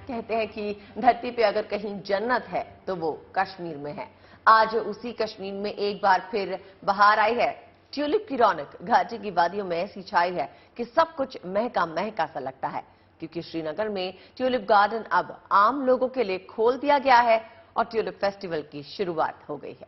कहते हैं कि धरती पे अगर कहीं जन्नत है तो वो कश्मीर में है। आज उसी कश्मीर में एक बार फिर बहार आई है। ट्यूलिप की रौनक घाटी की वादियों में ऐसी छाई है कि सब कुछ महका महका सा लगता है, क्योंकि श्रीनगर में ट्यूलिप गार्डन अब आम लोगों के लिए खोल दिया गया है और ट्यूलिप फेस्टिवल की शुरुआत हो गई है।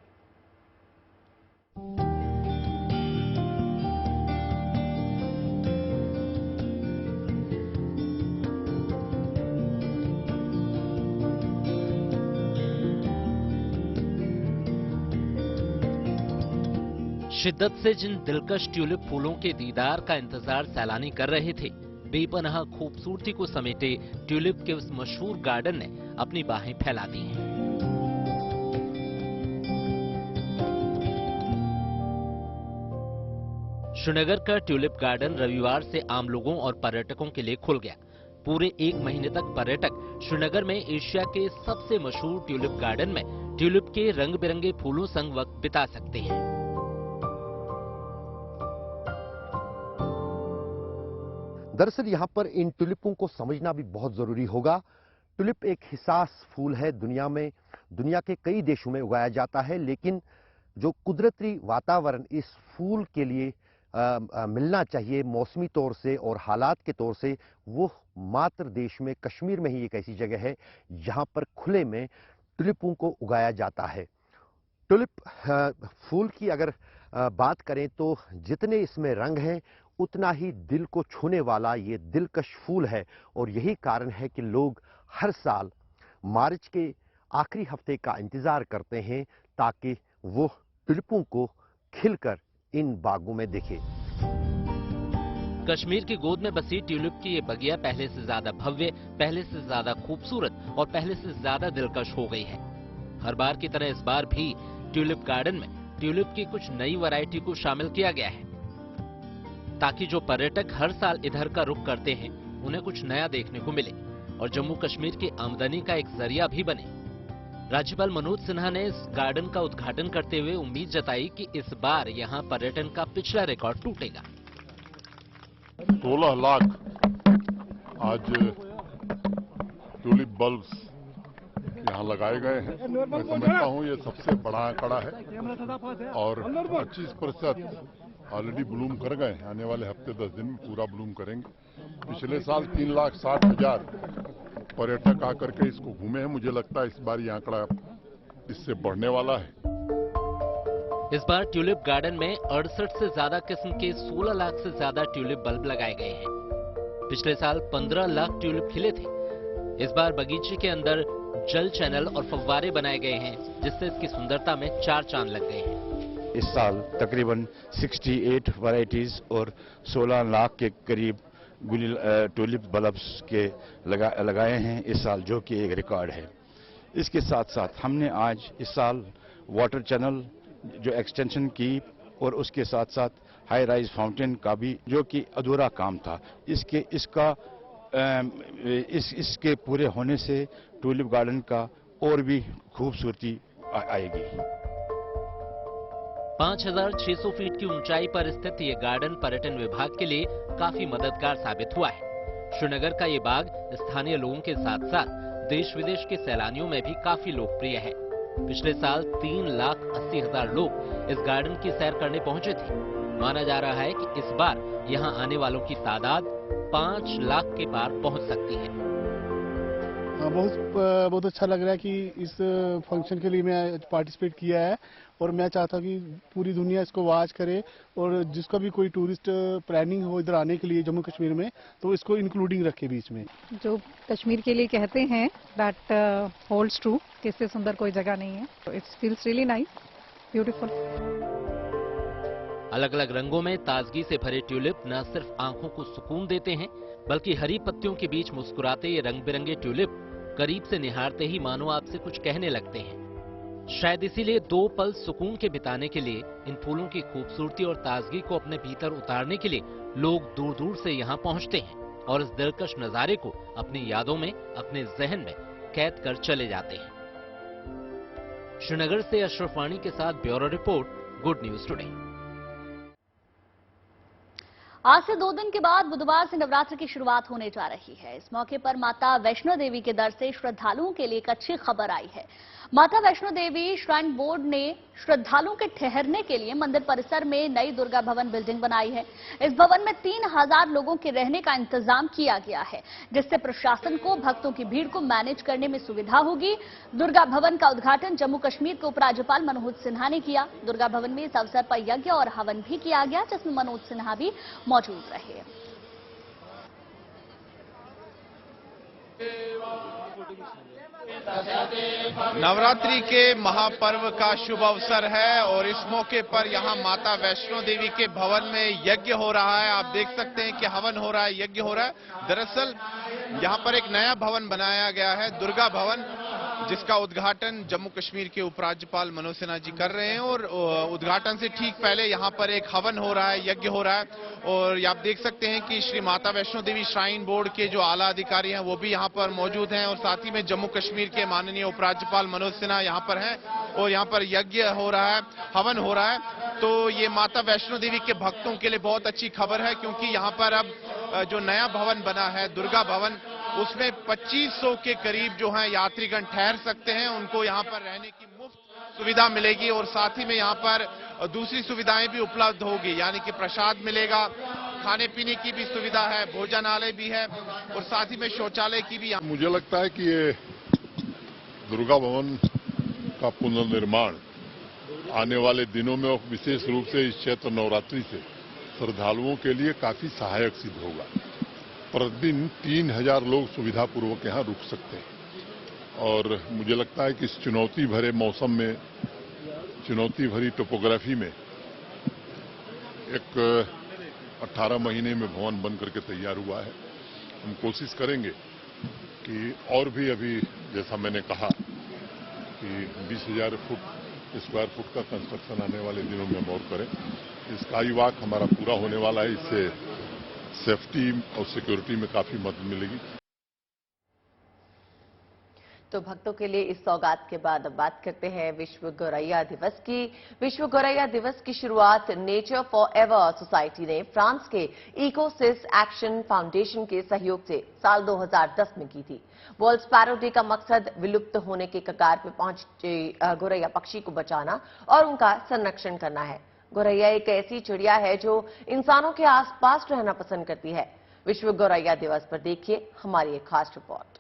शिद्दत से जिन दिलकश ट्यूलिप फूलों के दीदार का इंतजार सैलानी कर रहे थे, बेपनाह खूबसूरती को समेटे ट्यूलिप के उस मशहूर गार्डन ने अपनी बाहें फैला दी हैं। श्रीनगर का ट्यूलिप गार्डन रविवार से आम लोगों और पर्यटकों के लिए खुल गया। पूरे एक महीने तक पर्यटक श्रीनगर में एशिया के सबसे मशहूर ट्यूलिप गार्डन में ट्यूलिप के रंग बिरंगे फूलों संग वक्त बिता सकते हैं। दरअसल यहाँ पर इन ट्यूलिपों को समझना भी बहुत जरूरी होगा। ट्यूलिप एक हिसास फूल है। दुनिया के कई देशों में उगाया जाता है, लेकिन जो कुदरती वातावरण इस फूल के लिए मिलना चाहिए मौसमी तौर से और हालात के तौर से, वो मात्र देश में कश्मीर में ही एक ऐसी जगह है जहाँ पर खुले में ट्यूलिपों को उगाया जाता है। ट्यूलिप फूल की अगर बात करें तो जितने इसमें रंग हैं उतना ही दिल को छूने वाला ये दिलकश फूल है, और यही कारण है कि लोग हर साल मार्च के आखिरी हफ्ते का इंतजार करते हैं ताकि वो ट्यूलिपों को खिलकर इन बागों में देखें। कश्मीर की गोद में बसी ट्यूलिप की ये बगिया पहले से ज्यादा भव्य, पहले से ज्यादा खूबसूरत और पहले से ज्यादा दिलकश हो गई है। हर बार की तरह इस बार भी ट्यूलिप गार्डन में ट्यूलिप की कुछ नई वैरायटी को शामिल किया गया है, ताकि जो पर्यटक हर साल इधर का रुख करते हैं उन्हें कुछ नया देखने को मिले और जम्मू कश्मीर की आमदनी का एक जरिया भी बने। राज्यपाल मनोज सिन्हा ने इस गार्डन का उद्घाटन करते हुए उम्मीद जताई कि इस बार यहां पर्यटन का पिछला रिकॉर्ड टूटेगा। 16 लाख आज ट्यूलिप बल्ब्स यहाँ लगाए गए हैं। मैं समझता हूँ ये सबसे बड़ा आंकड़ा है और 25% ऑलरेडी ब्लूम कर गए हैं। आने वाले हफ्ते 10 दिन में पूरा ब्लूम करेंगे। पिछले साल 3,60,000 पर्यटक आकर के इसको घूमे हैं। मुझे लगता है इस बार ये आंकड़ा इससे बढ़ने वाला है। इस बार ट्यूलिप गार्डन में 68 से ज्यादा किस्म के 16 लाख से ज्यादा ट्यूलिप बल्ब लगाए गए हैं। पिछले साल 15 लाख ट्यूलिप खिले थे। इस बार बगीचे के अंदर जल चैनल और फव्वारे बनाए गए हैं, जिससे इसकी सुंदरता में 4 चांद लग गए हैं। इस साल तकरीबन 68 वैरायटीज और 16 लाख के करीब ट्यूलिप बल्ब्स के लगाए हैं इस साल, जो कि एक रिकॉर्ड है। इसके साथ साथ हमने आज इस साल वाटर चैनल जो एक्सटेंशन की और उसके साथ साथ हाई राइज फाउंटेन का भी, जो कि अधूरा काम था, इसके पूरे होने से ट्यूलिप गार्डन का और भी खूबसूरती आएगी। 5,600 फीट की ऊंचाई पर स्थित ये गार्डन पर्यटन विभाग के लिए काफी मददगार साबित हुआ है। श्रीनगर का ये बाग स्थानीय लोगों के साथ साथ देश विदेश के सैलानियों में भी काफी लोकप्रिय है। पिछले साल 3,80,000 लोग इस गार्डन की सैर करने पहुंचे थे। माना जा रहा है कि इस बार यहाँ आने वालों की तादाद 5 लाख के पार पहुंच सकती है। बहुत अच्छा लग रहा है कि इस फंक्शन के लिए मैं पार्टिसिपेट किया है, और मैं चाहता हूँ कि पूरी दुनिया इसको वॉच करे, और जिसका भी कोई टूरिस्ट प्लानिंग हो इधर आने के लिए जम्मू कश्मीर में, तो इसको इंक्लूडिंग रखे बीच में। जो कश्मीर के लिए कहते हैं दैट होल्ड्स ट्रू, कि इससे सुंदर कोई जगह नहीं है। It's feels really nice, beautiful. अलग अलग रंगों में ताजगी से भरे ट्यूलिप न सिर्फ आंखों को सुकून देते हैं, बल्कि हरी पत्तियों के बीच मुस्कुराते ये रंग बिरंगे ट्यूलिप करीब से निहारते ही मानो आपसे कुछ कहने लगते हैं। शायद इसीलिए 2 पल सुकून के बिताने के लिए, इन फूलों की खूबसूरती और ताजगी को अपने भीतर उतारने के लिए लोग दूर दूर से यहाँ पहुँचते हैं और इस दिलकश नजारे को अपनी यादों में, अपने जहन में कैद कर चले जाते हैं। श्रीनगर से अशरफ वानी के साथ bureau report, good news today. आज से 2 दिन के बाद बुधवार से नवरात्र की शुरुआत होने जा रही है। इस मौके पर माता वैष्णो देवी के दर से श्रद्धालुओं के लिए एक अच्छी खबर आई है। माता वैष्णो देवी श्राइन बोर्ड ने श्रद्धालुओं के ठहरने के लिए मंदिर परिसर में नई दुर्गा भवन बिल्डिंग बनाई है। इस भवन में 3000 लोगों के रहने का इंतजाम किया गया है, जिससे प्रशासन को भक्तों की भीड़ को मैनेज करने में सुविधा होगी। दुर्गा भवन का उद्घाटन जम्मू कश्मीर के उपराज्यपाल मनोज सिन्हा ने किया। दुर्गा भवन में इस अवसर पर यज्ञ और हवन भी किया गया, जिसमें मनोज सिन्हा भी मौजूद रहे। नवरात्रि के महापर्व का शुभ अवसर है और इस मौके पर यहां माता वैष्णो देवी के भवन में यज्ञ हो रहा है। आप देख सकते हैं कि हवन हो रहा है, यज्ञ हो रहा है। दरअसल यहां पर एक नया भवन बनाया गया है, दुर्गा भवन, जिसका उद्घाटन जम्मू कश्मीर के उपराज्यपाल मनोज सिन्हा जी कर रहे हैं। और उद्घाटन से ठीक पहले यहां पर एक हवन हो रहा है, यज्ञ हो रहा है। और आप देख सकते हैं कि श्री माता वैष्णो देवी श्राइन बोर्ड के जो आला अधिकारी हैं वो भी यहां पर मौजूद हैं, और साथ ही में जम्मू कश्मीर के माननीय उपराज्यपाल मनोज सिन्हा यहां पर हैं। और यहां पर यज्ञ हो रहा है, हवन हो रहा है। तो ये माता वैष्णो देवी के भक्तों के लिए बहुत अच्छी खबर है, क्योंकि यहां पर अब जो नया भवन बना है दुर्गा भवन, उसमें 2500 के करीब जो हैं यात्रीगण ठहर सकते हैं। उनको यहां पर रहने की मुफ्त सुविधा मिलेगी और साथ ही में यहां पर दूसरी सुविधाएं भी उपलब्ध होगी, यानी कि प्रसाद मिलेगा, खाने पीने की भी सुविधा है, भोजनालय भी है और साथ ही में शौचालय की भी। मुझे लगता है कि ये दुर्गा भवन का पुनर्निर्माण आने वाले दिनों में और विशेष रूप से इस चैत्र नवरात्रि से श्रद्धालुओं के लिए काफी सहायक सिद्ध होगा। प्रतिदिन 3000 लोग सुविधापूर्वक यहाँ रुक सकते हैं और मुझे लगता है कि इस चुनौती भरे मौसम में, चुनौती भरी टोपोग्राफी में एक 18 महीने में भवन बन करके तैयार हुआ है। हम कोशिश करेंगे कि और भी, अभी जैसा मैंने कहा कि 20,000 स्क्वायर फुट का कंस्ट्रक्शन आने वाले दिनों में हम और करें। स्काई वॉक हमारा पूरा होने वाला है, इससे सेफ्टी और सिक्योरिटी में काफी मदद मिलेगी। तो भक्तों के लिए इस सौगात के बाद अब बात करते हैं विश्व गौरैया दिवस की। विश्व गौरैया दिवस की शुरुआत नेचर फॉर एवर सोसाइटी ने फ्रांस के इकोसिस एक्शन फाउंडेशन के सहयोग से साल 2010 में की थी। वर्ल्ड स्पैरो डे का मकसद विलुप्त होने के कगार पर पहुंचे गौरैया पक्षी को बचाना और उनका संरक्षण करना है। गौरैया एक ऐसी चिड़िया है जो इंसानों के आसपास रहना पसंद करती है। विश्व गौरैया दिवस पर देखिए हमारी एक खास रिपोर्ट।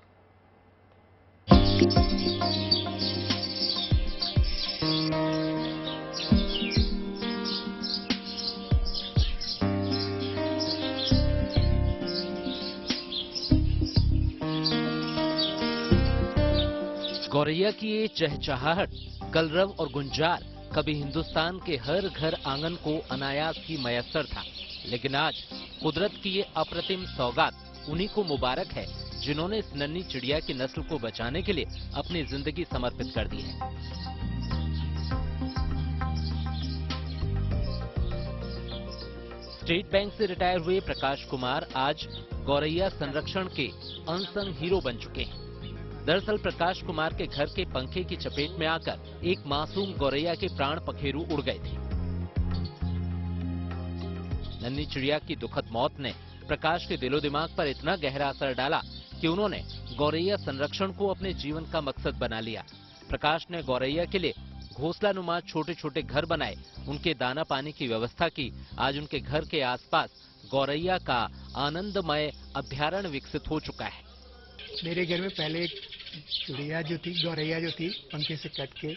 गौरैया की ये चहचहाहट, कलरव और गुंजार कभी हिंदुस्तान के हर घर आंगन को अनायास ही मयस्सर था, लेकिन आज कुदरत की ये अप्रतिम सौगात उन्हीं को मुबारक है जिन्होंने इस नन्ही चिड़िया की नस्ल को बचाने के लिए अपनी जिंदगी समर्पित कर दी है। स्टेट बैंक से रिटायर हुए प्रकाश कुमार आज गौरैया संरक्षण के अनसंग हीरो बन चुके हैं। दरअसल प्रकाश कुमार के घर के पंखे की चपेट में आकर एक मासूम गौरैया के प्राण पखेरु उड़ गए थे। नन्ही चिड़िया की दुखद मौत ने प्रकाश के दिलो दिमाग पर इतना गहरा असर डाला कि उन्होंने गौरैया संरक्षण को अपने जीवन का मकसद बना लिया। प्रकाश ने गौरैया के लिए घोंसलानुमा छोटे छोटे घर बनाए, उनके दाना पानी की व्यवस्था की। आज उनके घर के आसपास गौरैया का आनंदमय अभ्यारण्य विकसित हो चुका है। मेरे घर में पहले एक चिड़िया जो थी, गौरैया जो थी, पंखे से कट के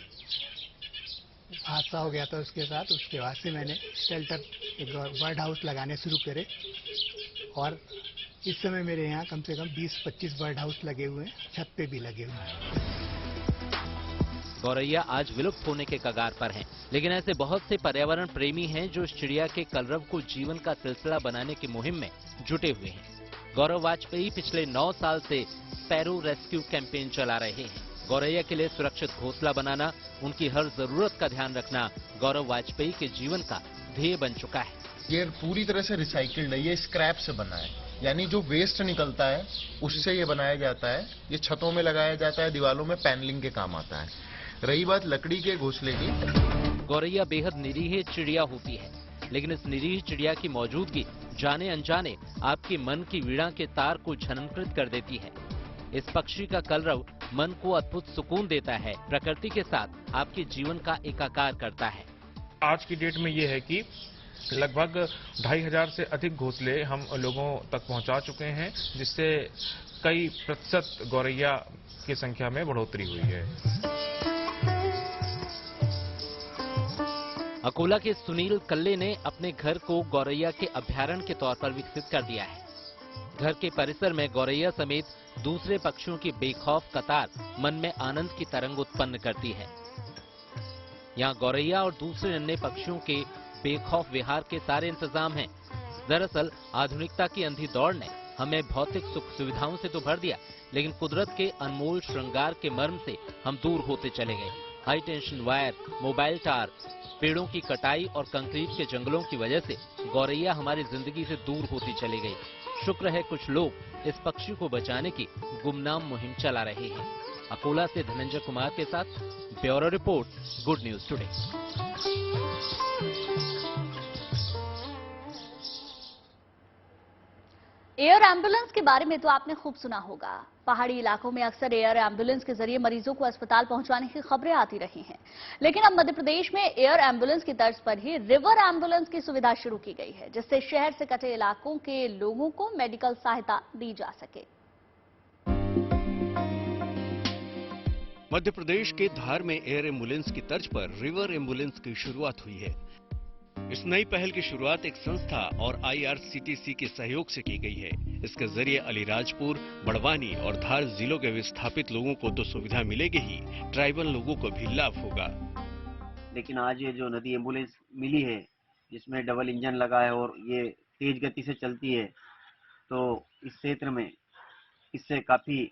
हादसा हो गया था उसके साथ। उसके बाद से मैंने शेल्टर, एक बर्ड हाउस लगाने शुरू करे और इस समय मेरे यहाँ कम से कम 20-25 बर्ड हाउस लगे हुए हैं, छत पे भी लगे हुए हैं। गौरैया आज विलुप्त होने के कगार पर हैं, लेकिन ऐसे बहुत से पर्यावरण प्रेमी हैं जो इस चिड़िया के कलरव को जीवन का सिलसिला बनाने की मुहिम में जुटे हुए हैं। गौरव वाजपेयी पिछले 9 साल से स्पैरो रेस्क्यू कैंपेन चला रहे हैं। गौरैया के लिए सुरक्षित घोंसला बनाना, उनकी हर जरूरत का ध्यान रखना गौरव वाजपेयी के जीवन का ध्येय बन चुका है। ये पूरी तरह से रिसाइकिल्ड है, ये स्क्रैप से बना है, यानी जो वेस्ट निकलता है उससे ये बनाया जाता है। ये छतों में लगाया जाता है, दीवारों में पैनलिंग के काम आता है। रही बात लकड़ी के घोंसले की, गौरैया बेहद निरीह चिड़िया होती है। लेकिन इस निरीह चिड़िया की मौजूदगी जाने अनजाने आपके मन की वीणा के तार को झनकृत कर देती है। इस पक्षी का कलरव मन को अद्भुत सुकून देता है, प्रकृति के साथ आपके जीवन का एकाकार करता है। आज की डेट में ये है कि लगभग 2500 से अधिक घोंसले हम लोगों तक पहुंचा चुके हैं, जिससे कई प्रतिशत गौरैया की संख्या में बढ़ोतरी हुई है। अकोला के सुनील कल्ले ने अपने घर को गौरैया के अभ्यारण्य के तौर पर विकसित कर दिया है। घर के परिसर में गौरैया समेत दूसरे पक्षियों की बेखौफ कतार मन में आनंद की तरंग उत्पन्न करती है। यहाँ गौरैया और दूसरे अन्य पक्षियों के बेखौफ विहार के सारे इंतजाम हैं। दरअसल आधुनिकता की अंधी दौड़ ने हमें भौतिक सुख सुविधाओं से तो भर दिया, लेकिन कुदरत के अनमोल श्रृंगार के मर्म से हम दूर होते चले गए। High tension wire, mobile tower, पेड़ों की कटाई और कंक्रीट के जंगलों की वजह से गौरैया हमारी जिंदगी से दूर होती चली गई। शुक्र है कुछ लोग इस पक्षी को बचाने की गुमनाम मुहिम चला रहे हैं। अकोला से धनंजय कुमार के साथ bureau report, good news today. Air ambulance के बारे में तो आपने खूब सुना होगा। पहाड़ी इलाकों में अक्सर एयर एम्बुलेंस के जरिए मरीजों को अस्पताल पहुंचाने की खबरें आती रही हैं, लेकिन अब मध्य प्रदेश में एयर एम्बुलेंस की तर्ज पर ही रिवर एम्बुलेंस की सुविधा शुरू की गई है, जिससे शहर से कटे इलाकों के लोगों को मेडिकल सहायता दी जा सके। मध्य प्रदेश के धार में एयर एम्बुलेंस की तर्ज पर रिवर एम्बुलेंस की शुरुआत हुई है। इस नई पहल की शुरुआत एक संस्था और IRCTC के सहयोग से की गई है। इसके जरिए अलीराजपुर, बड़वानी और धार जिलों के विस्थापित लोगों को तो सुविधा मिलेगी ही, ट्राइबल लोगों को भी लाभ होगा। लेकिन आज ये जो नदी एम्बुलेंस मिली है, जिसमें डबल इंजन लगा है और ये तेज गति से चलती है, तो इस क्षेत्र में इससे काफी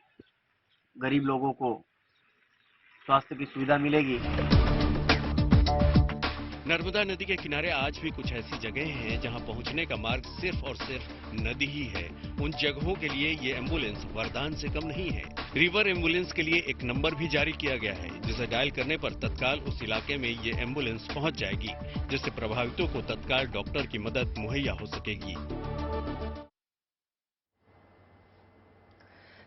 गरीब लोगों को स्वास्थ्य की सुविधा मिलेगी। नर्मदा नदी के किनारे आज भी कुछ ऐसी जगह हैं जहां पहुंचने का मार्ग सिर्फ और सिर्फ नदी ही है। उन जगहों के लिए ये एम्बुलेंस वरदान से कम नहीं है। रिवर एम्बुलेंस के लिए एक नंबर भी जारी किया गया है, जिसे डायल करने पर तत्काल उस इलाके में ये एम्बुलेंस पहुंच जाएगी, जिससे प्रभावितों को तत्काल डॉक्टर की मदद मुहैया हो सकेगी।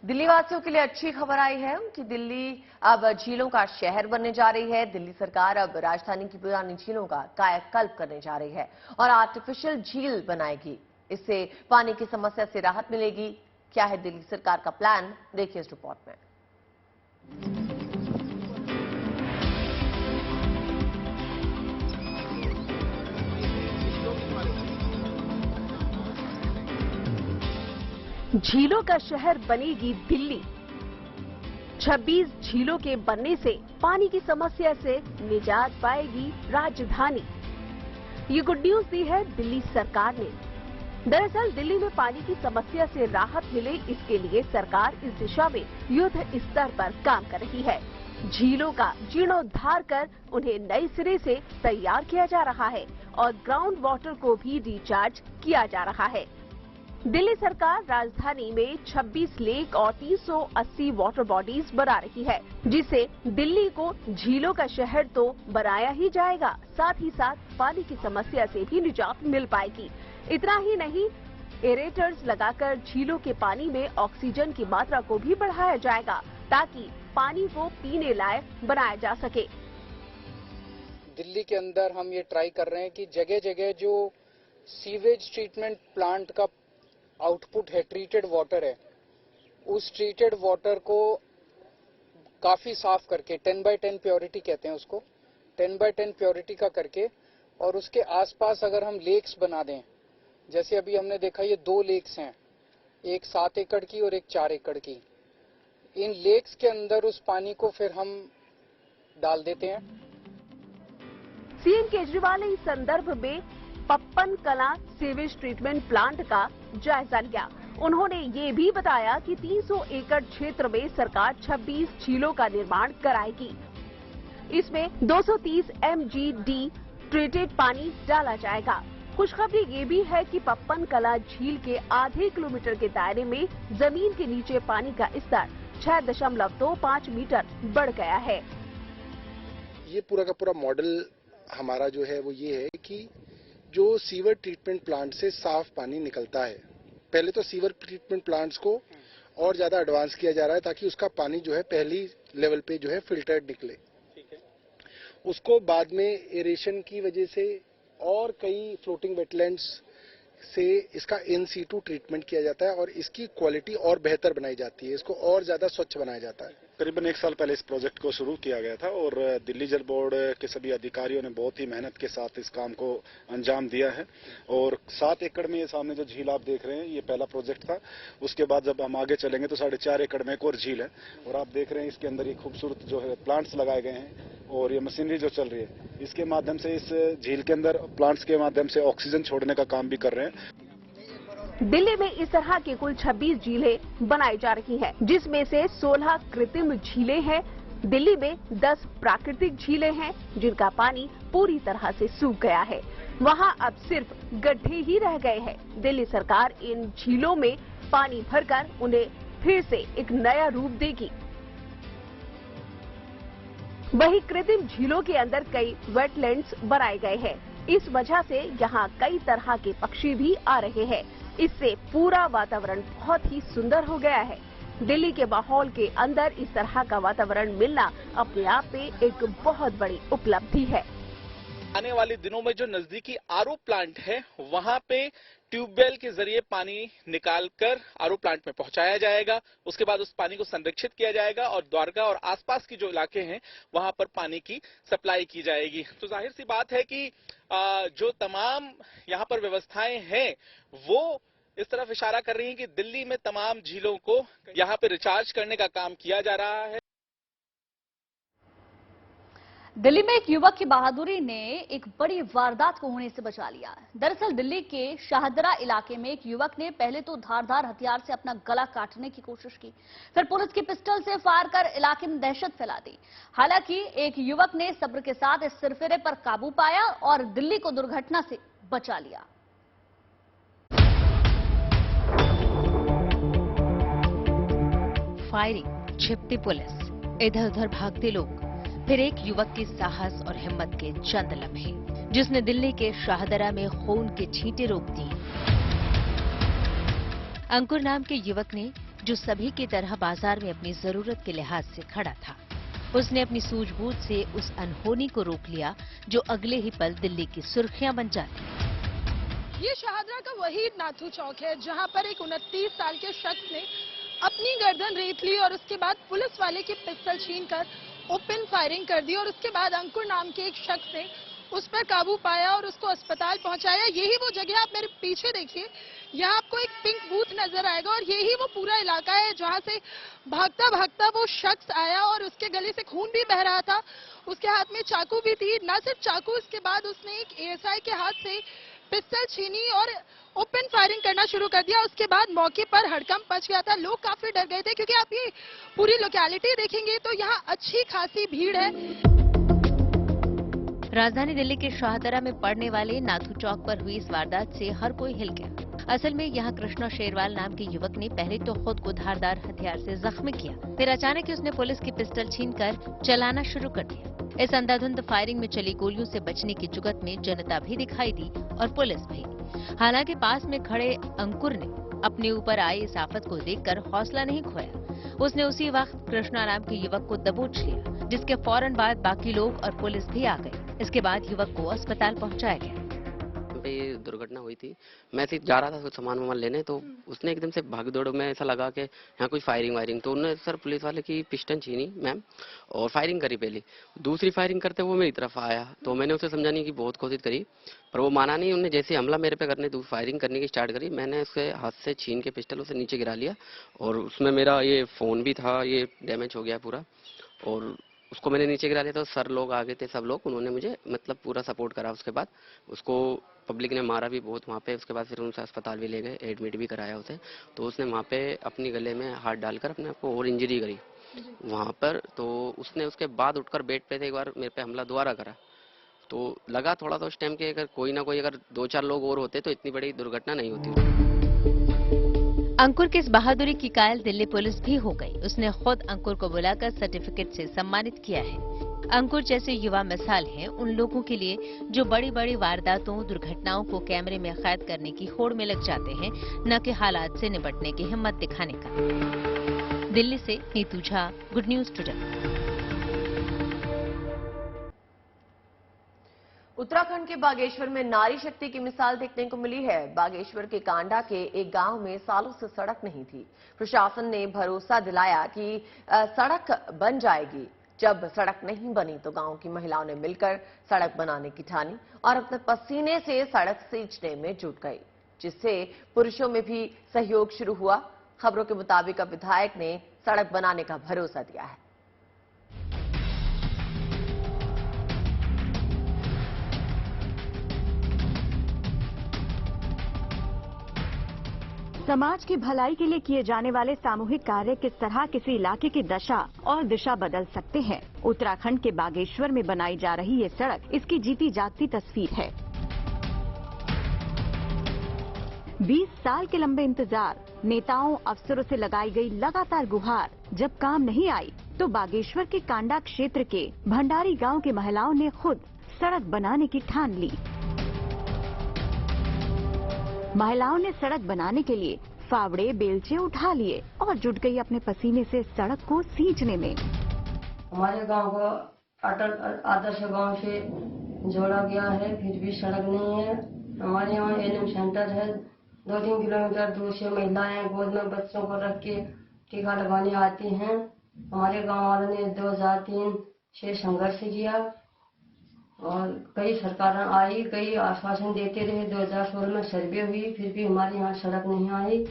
दिल्ली वासियों के लिए अच्छी खबर आई है कि दिल्ली अब झीलों का शहर बनने जा रही है। दिल्ली सरकार अब राजधानी की पुरानी झीलों का कायाकल्प करने जा रही है और आर्टिफिशियल झील बनाएगी। इससे पानी की समस्या से राहत मिलेगी। क्या है दिल्ली सरकार का प्लान, देखिए इस रिपोर्ट में। झीलों का शहर बनेगी दिल्ली। 26 झीलों के बनने से पानी की समस्या से निजात पाएगी राजधानी। ये गुड न्यूज दी है दिल्ली सरकार ने। दरअसल दिल्ली में पानी की समस्या से राहत मिले, इसके लिए सरकार इस दिशा में युद्ध स्तर पर काम कर रही है। झीलों का जीर्णोद्धार कर उन्हें नए सिरे से तैयार किया जा रहा है और ग्राउंड वाटर को भी रिचार्ज किया जा रहा है। दिल्ली सरकार राजधानी में 26 लेक और 380 वाटर बॉडीज बना रही है, जिससे दिल्ली को झीलों का शहर तो बनाया ही जाएगा, साथ ही साथ पानी की समस्या से भी निजात मिल पाएगी। इतना ही नहीं, एरेटर्स लगाकर झीलों के पानी में ऑक्सीजन की मात्रा को भी बढ़ाया जाएगा, ताकि पानी को पीने लायक बनाया जा सके। दिल्ली के अंदर हम ये ट्राई कर रहे हैं कि जगह जगह जो सीवेज ट्रीटमेंट प्लांट का आउटपुट है, ट्रीटेड वाटर है, उस ट्रीटेड वाटर को काफी साफ करके 10/10 प्योरिटी कहते हैं उसको, 10/10 प्योरिटी का करके, और उसके आसपास अगर हम लेक्स बना दें, जैसे अभी हमने देखा ये 2 लेक्स हैं, एक 7 एकड़ की और एक 4 एकड़ की। इन लेक्स के अंदर उस पानी को फिर हम डाल देते हैं। सीएम केजरीवाल ने इस संदर्भ में पप्पन कला सीवेज ट्रीटमेंट प्लांट का जायजा लिया। उन्होंने ये भी बताया कि 300 एकड़ क्षेत्र में सरकार 26 झीलों का निर्माण कराएगी। इसमें 230 MGD ट्रीटेड पानी डाला जाएगा। खुशखबरी ये भी है कि पप्पन कला झील के आधे किलोमीटर के दायरे में जमीन के नीचे पानी का स्तर 6.25 मीटर बढ़ गया है। ये पूरा का पूरा मॉडल हमारा जो है वो ये है कि जो सीवर ट्रीटमेंट प्लांट से साफ पानी निकलता है। पहले तो सीवर ट्रीटमेंट प्लांट्स को और ज्यादा एडवांस किया जा रहा है ताकि उसका पानी जो है पहली लेवल पे जो है फिल्टर्ड निकले। उसको बाद में एरेशन की वजह से और कई फ्लोटिंग वेटलैंड्स से इसका इन सीटू ट्रीटमेंट किया जाता है और इसकी क्वालिटी और बेहतर बनाई जाती है, इसको और ज्यादा स्वच्छ बनाया जाता है। करीबन 1 साल पहले इस प्रोजेक्ट को शुरू किया गया था और दिल्ली जल बोर्ड के सभी अधिकारियों ने बहुत ही मेहनत के साथ इस काम को अंजाम दिया है और 7 एकड़ में ये सामने जो झील आप देख रहे हैं ये पहला प्रोजेक्ट था। उसके बाद जब हम आगे चलेंगे तो 4.5 एकड़ में एक और झील है और आप देख रहे हैं इसके अंदर ये खूबसूरत जो है प्लांट्स लगाए गए हैं और ये मशीनरी जो चल रही है इसके माध्यम से इस झील के अंदर प्लांट्स के माध्यम से ऑक्सीजन छोड़ने का काम भी कर रहे हैं। दिल्ली में इस तरह की कुल 26 झीलें बनाई जा रही हैं, जिसमें से 16 कृत्रिम झीलें हैं। दिल्ली में 10 प्राकृतिक झीलें हैं जिनका पानी पूरी तरह से सूख गया है। वहां अब सिर्फ गड्ढे ही रह गए हैं। दिल्ली सरकार इन झीलों में पानी भरकर उन्हें फिर से एक नया रूप देगी। वहीं कृत्रिम झीलों के अंदर कई वेटलैंड्स बनाए गए हैं। इस वजह से यहाँ कई तरह के पक्षी भी आ रहे हैं। इससे पूरा वातावरण बहुत ही सुंदर हो गया है। दिल्ली के माहौल के अंदर इस तरह का वातावरण मिलना अपने आप में एक बहुत बड़ी उपलब्धि है। आने वाले दिनों में जो नजदीकी आरओ प्लांट है वहां पे ट्यूबवेल के जरिए पानी निकालकर आरओ प्लांट में पहुंचाया जाएगा। उसके बाद उस पानी को संरक्षित किया जाएगा और द्वारका और आसपास की जो इलाके हैं वहां पर पानी की सप्लाई की जाएगी। तो जाहिर सी बात है कि जो तमाम यहाँ पर व्यवस्थाएं हैं वो इस तरफ इशारा कर रही हैं कि दिल्ली में तमाम झीलों को यहाँ पे रिचार्ज करने का काम किया जा रहा है। दिल्ली में एक युवक की बहादुरी ने एक बड़ी वारदात को होने से बचा लिया। दरअसल दिल्ली के शाहदरा इलाके में एक युवक ने पहले तो धारदार हथियार से अपना गला काटने की कोशिश की, फिर पुलिस की पिस्टल से फायर कर इलाके में दहशत फैला दी। हालांकि एक युवक ने सब्र के साथ इस सिरफिरे पर काबू पाया और दिल्ली को दुर्घटना से बचा लिया। फायरिंग, छिपती पुलिस, इधर उधर भागते लोग, फिर एक युवक की साहस और हिम्मत के चंद लम्हे जिसने दिल्ली के शाहदरा में खून के छींटे रोक दिए। अंकुर नाम के युवक ने, जो सभी की तरह बाजार में अपनी जरूरत के लिहाज से खड़ा था, उसने अपनी सूझबूझ से उस अनहोनी को रोक लिया जो अगले ही पल दिल्ली की सुर्खियां बन जाती। ये शाहदरा का वही नाथू चौक है जहां पर एक 29 साल के शख्स ने अपनी गर्दन रेत ली और उसके बाद पुलिस वाले की पिस्टल छीनकर ओपन फायरिंग कर दी और उसके बाद अंकुर नाम के एक शख्स ने उस पर काबू पाया और उसको अस्पताल पहुंचाया। यही वो जगह, आप मेरे पीछे देखिए, यहाँ आपको एक पिंक बूथ नजर आएगा और यही वो पूरा इलाका है जहाँ से भागता भागता वो शख्स आया और उसके गले से खून भी बह रहा था। उसके हाथ में चाकू भी थी, न सिर्फ चाकू, इसके बाद उसने एक एएसआई के हाथ से पिस्टल छीनी और ओपन फायरिंग करना शुरू कर दिया। उसके बाद मौके पर हड़कंप मच गया था, लोग काफी डर गए थे क्योंकि आप ये पूरी लोकेलिटी देखेंगे तो यहाँ अच्छी खासी भीड़ है। राजधानी दिल्ली के शाहदरा में पड़ने वाले नाथू चौक पर हुई इस वारदात से हर कोई हिल गया। असल में यहाँ कृष्णा शेरवाल नाम के युवक ने पहले तो खुद को धारदार हथियार से जख्मी किया, फिर अचानक ही उसने पुलिस की पिस्टल छीनकर चलाना शुरू कर दिया। इस अंधाधुंध फायरिंग में चली गोलियों से बचने की जुगत में जनता भी दिखाई दी और पुलिस भी। हालांकि पास में खड़े अंकुर ने अपने ऊपर आई इस आफत को देखकर हौसला नहीं खोया। उसने उसी वक्त कृष्णा नाम के युवक को दबोच लिया, जिसके फौरन बाद बाकी लोग और पुलिस भी आ गए। इसके बाद युवक को अस्पताल पहुंचाया गया। ये दुर्घटना हुई थी, मैं जा रहा था कुछ सामान वामान लेने, तो उसने एकदम से भाग दौड़ में ऐसा लगा कि यहाँ कोई फायरिंग वायरिंग, तो उन्होंने सर पुलिस वाले की पिस्टन छीनी मैम और फायरिंग करी। पहले दूसरी फायरिंग करते वो मेरी तरफ आया, तो मैंने उसे समझाने की बहुत कोशिश करी पर वो माना नहीं। उन्होंने जैसे हमला मेरे पे करने फायरिंग करने की स्टार्ट करी, मैंने उसके हाथ से छीन के पिस्टल उसे नीचे गिरा लिया और उसमें मेरा ये फोन भी था, ये डैमेज हो गया पूरा, और उसको मैंने नीचे गिरा दिया। तो सर लोग आगे थे, सब लोग, उन्होंने मुझे मतलब पूरा सपोर्ट करा। उसके बाद उसको पब्लिक ने मारा भी बहुत वहाँ पे। उसके बाद फिर उनसे अस्पताल भी ले गए, एडमिट भी कराया उसे। तो उसने वहाँ पे अपनी गले में हाथ डालकर अपने आप को और इंजरी करी वहाँ पर। तो उसने उसके बाद उठकर बेड पे थे, एक बार मेरे पे हमला दोबारा करा। तो लगा थोड़ा तो उस टाइम के अगर कोई ना कोई अगर 2-4 लोग और होते तो इतनी बड़ी दुर्घटना नहीं होती। अंकुर की इस बहादुरी की कायल दिल्ली पुलिस भी हो गई। उसने खुद अंकुर को बुलाकर सर्टिफिकेट से सम्मानित किया है। अंकुर जैसे युवा मिसाल हैं उन लोगों के लिए जो बड़ी बड़ी वारदातों, दुर्घटनाओं को कैमरे में कैद करने की होड़ में लग जाते हैं, न कि हालात से निपटने की हिम्मत दिखाने का। दिल्ली से Neetu Jha, good news today. Uttarakhand के बागेश्वर में नारी शक्ति की मिसाल देखने को मिली है। बागेश्वर के कांडा के एक गांव में सालों से सड़क नहीं थी। प्रशासन ने भरोसा दिलाया कि सड़क बन जाएगी। जब सड़क नहीं बनी तो गांव की महिलाओं ने मिलकर सड़क बनाने की ठानी और अपने पसीने से सड़क सींचने में जुट गई, जिससे पुरुषों में भी सहयोग शुरू हुआ। खबरों के मुताबिक अब विधायक ने सड़क बनाने का भरोसा दिया है। समाज की भलाई के लिए किए जाने वाले सामूहिक कार्य किस तरह किसी इलाके की दशा और दिशा बदल सकते हैं। उत्तराखंड के बागेश्वर में बनाई जा रही ये सड़क इसकी जीती जागती तस्वीर है। 20 साल के लंबे इंतजार, नेताओं अफसरों से लगाई गई लगातार गुहार, जब काम नहीं आई तो बागेश्वर के कांडा क्षेत्र के भंडारी गांव की महिलाओं ने खुद सड़क बनाने की ठान ली। महिलाओं ने सड़क बनाने के लिए फावड़े बेलचे उठा लिए और जुट गई अपने पसीने से सड़क को सींचने में। हमारे गांव को अटल आदर्श गांव से जोड़ा गया है, फिर भी सड़क नहीं है। हमारे यहाँ एनएम सेंटर है, 2-3 किलोमीटर दूर से महिलाएं गोद में बच्चों को रख के टीका लगाने आती हैं। हमारे गांव वालों ने 2003 से संघर्ष किया और कई सरकारें आई, कई आश्वासन देते रहे। 2016 में सर्वे हुई, फिर भी हमारे यहाँ सड़क नहीं आई।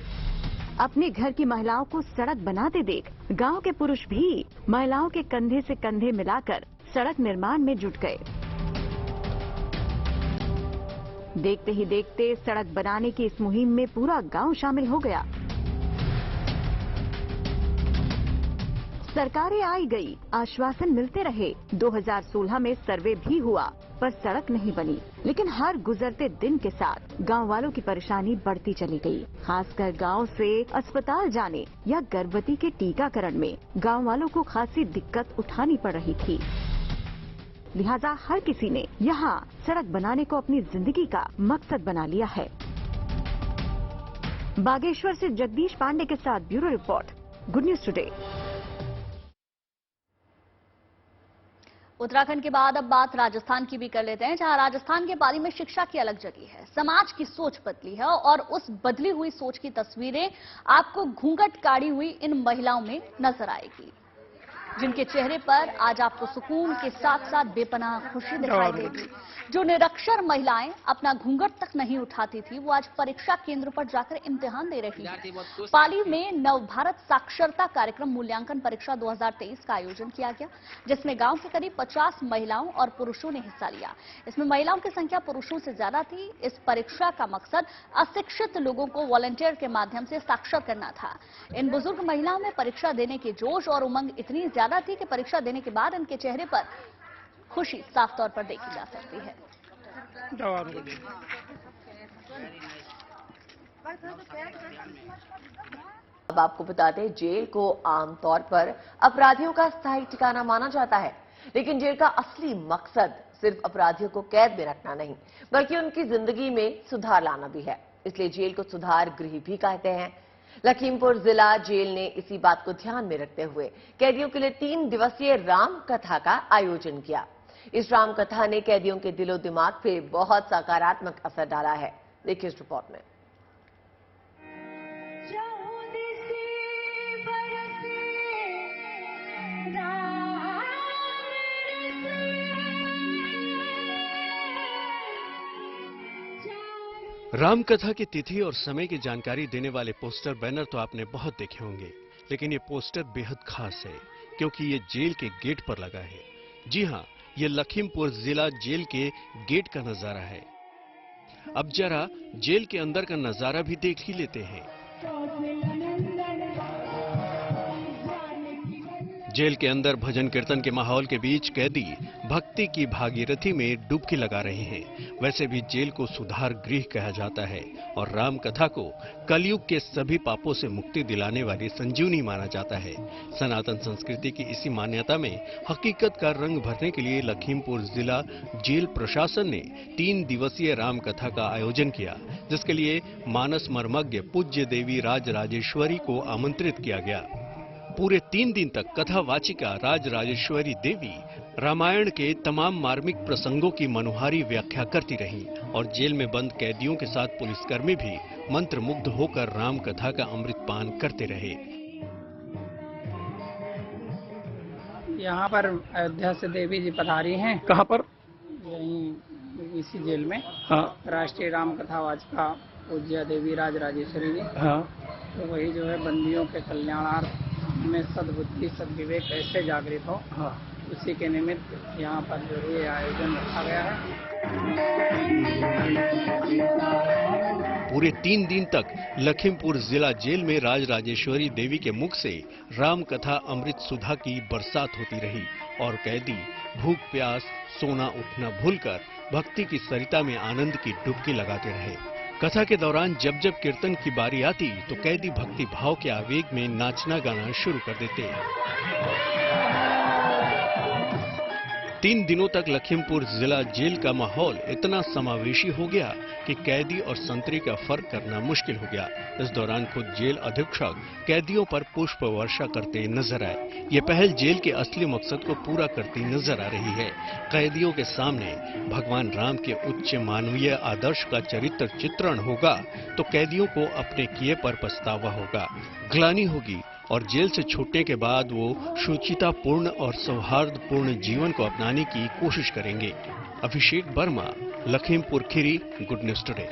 अपने घर की महिलाओं को सड़क बनाते देख गांव के पुरुष भी महिलाओं के कंधे से कंधे मिलाकर सड़क निर्माण में जुट गए। देखते ही देखते सड़क बनाने की इस मुहिम में पूरा गांव शामिल हो गया। सरकारें आई गई, आश्वासन मिलते रहे। 2016 में सर्वे भी हुआ पर सड़क नहीं बनी। लेकिन हर गुजरते दिन के साथ गांव वालों की परेशानी बढ़ती चली गई। खासकर गांव से अस्पताल जाने या गर्भवती के टीकाकरण में गांव वालों को खासी दिक्कत उठानी पड़ रही थी। लिहाजा हर किसी ने यहाँ सड़क बनाने को अपनी जिंदगी का मकसद बना लिया है। बागेश्वर से जगदीश पांडे के साथ bureau report, good news today. Uttarakhand के बाद अब बात राजस्थान की भी कर लेते हैं, जहां राजस्थान के पाली में शिक्षा की अलग जगह है। समाज की सोच बदली है और उस बदली हुई सोच की तस्वीरें आपको घूंघट काढ़ी हुई इन महिलाओं में नजर आएगी, जिनके चेहरे पर आज आपको सुकून के साथ साथ बेपनाह खुशी दिखाई देगी। जो निरक्षर महिलाएं अपना घूंघट तक नहीं उठाती थी, वो आज परीक्षा केंद्र पर जाकर इम्तिहान दे रही हैं। पाली में नव भारत साक्षरता कार्यक्रम मूल्यांकन परीक्षा 2023 का आयोजन किया गया, जिसमें गांव के करीब 50 महिलाओं और पुरुषों ने हिस्सा लिया। इसमें महिलाओं की संख्या पुरुषों से ज्यादा थी। इस परीक्षा का मकसद अशिक्षित लोगों को वॉलंटियर के माध्यम से साक्षर करना था। इन बुजुर्ग महिलाओं में परीक्षा देने की जोश और उमंग इतनी ज्यादा थी कि परीक्षा देने के बाद इनके चेहरे पर खुशी साफ तौर पर देखी जा सकती है। अब आपको बता दें, जेल को आमतौर पर अपराधियों का स्थायी ठिकाना माना जाता है, लेकिन जेल का असली मकसद सिर्फ अपराधियों को कैद में रखना नहीं, बल्कि उनकी जिंदगी में सुधार लाना भी है। इसलिए जेल को सुधार गृह भी कहते हैं। लखीमपुर जिला जेल ने इसी बात को ध्यान में रखते हुए कैदियों के लिए 3 दिवसीय राम कथा का आयोजन किया। इस राम कथा ने कैदियों के दिलो दिमाग पे बहुत सकारात्मक असर डाला है। देखिए इस रिपोर्ट में। रामकथा की तिथि और समय की जानकारी देने वाले पोस्टर बैनर तो आपने बहुत देखे होंगे, लेकिन ये पोस्टर बेहद खास है क्योंकि ये जेल के गेट पर लगा है। जी हां, ये लखीमपुर जिला जेल के गेट का नजारा है। अब जरा जेल के अंदर का नजारा भी देख ही लेते हैं। जेल के अंदर भजन कीर्तन के माहौल के बीच कैदी भक्ति की भागीरथी में डुबकी लगा रहे हैं। वैसे भी जेल को सुधार गृह कहा जाता है और राम कथा को कलयुग के सभी पापों से मुक्ति दिलाने वाली संजीवनी माना जाता है। सनातन संस्कृति की इसी मान्यता में हकीकत का रंग भरने के लिए लखीमपुर जिला जेल प्रशासन ने 3 दिवसीय राम कथा का आयोजन किया, जिसके लिए मानस मर्मज्ञ पूज्य देवी राजराजेश्वरी को आमंत्रित किया गया। पूरे 3 दिन तक कथावाचिका राजराजेश्वरी देवी रामायण के तमाम मार्मिक प्रसंगों की मनोहारी व्याख्या करती रहीं और जेल में बंद कैदियों के साथ पुलिसकर्मी भी मंत्रमुग्ध होकर राम कथा का अमृतपान करते रहे। यहाँ पर अयोध्या से देवी जी पधारी हैं। कहाँ पर? यहीं इसी जेल में। हाँ। राष्ट्रीय राम कथावाचिका पूज्य देवी राजराजेश्वरी जी। हाँ। तो वही जो है बंदियों के कल्याणार्थ में सद्बुद्धि सद्विवेक कैसे जागृत हो, हाँ, उसी के निमित्त यहाँ पर जो ये आयोजन रखा गया है। पूरे 3 दिन तक लखीमपुर जिला जेल में राजराजेश्वरी देवी के मुख से राम कथा अमृत सुधा की बरसात होती रही और कैदी भूख प्यास सोना उठना भूलकर भक्ति की सरिता में आनंद की डुबकी लगाते रहे। कथा के दौरान जब जब कीर्तन की बारी आती तो कैदी भक्ति भाव के आवेग में नाचना गाना शुरू कर देते। 3 दिनों तक लखीमपुर जिला जेल का माहौल इतना समावेशी हो गया कि कैदी और संतरी का फर्क करना मुश्किल हो गया। इस दौरान खुद जेल अधीक्षक कैदियों पर पुष्प वर्षा करते नजर आए। ये पहल जेल के असली मकसद को पूरा करती नजर आ रही है। कैदियों के सामने भगवान राम के उच्च मानवीय आदर्श का चरित्र चित्रण होगा तो कैदियों को अपने किए पर पछतावा होगा, ग्लानि होगी और जेल से छूटने के बाद वो शुचितापूर्ण और सौहार्दपूर्ण जीवन को अपनाने की कोशिश करेंगे। Abhishek Verma, Lakhimpur Kheri, good news today.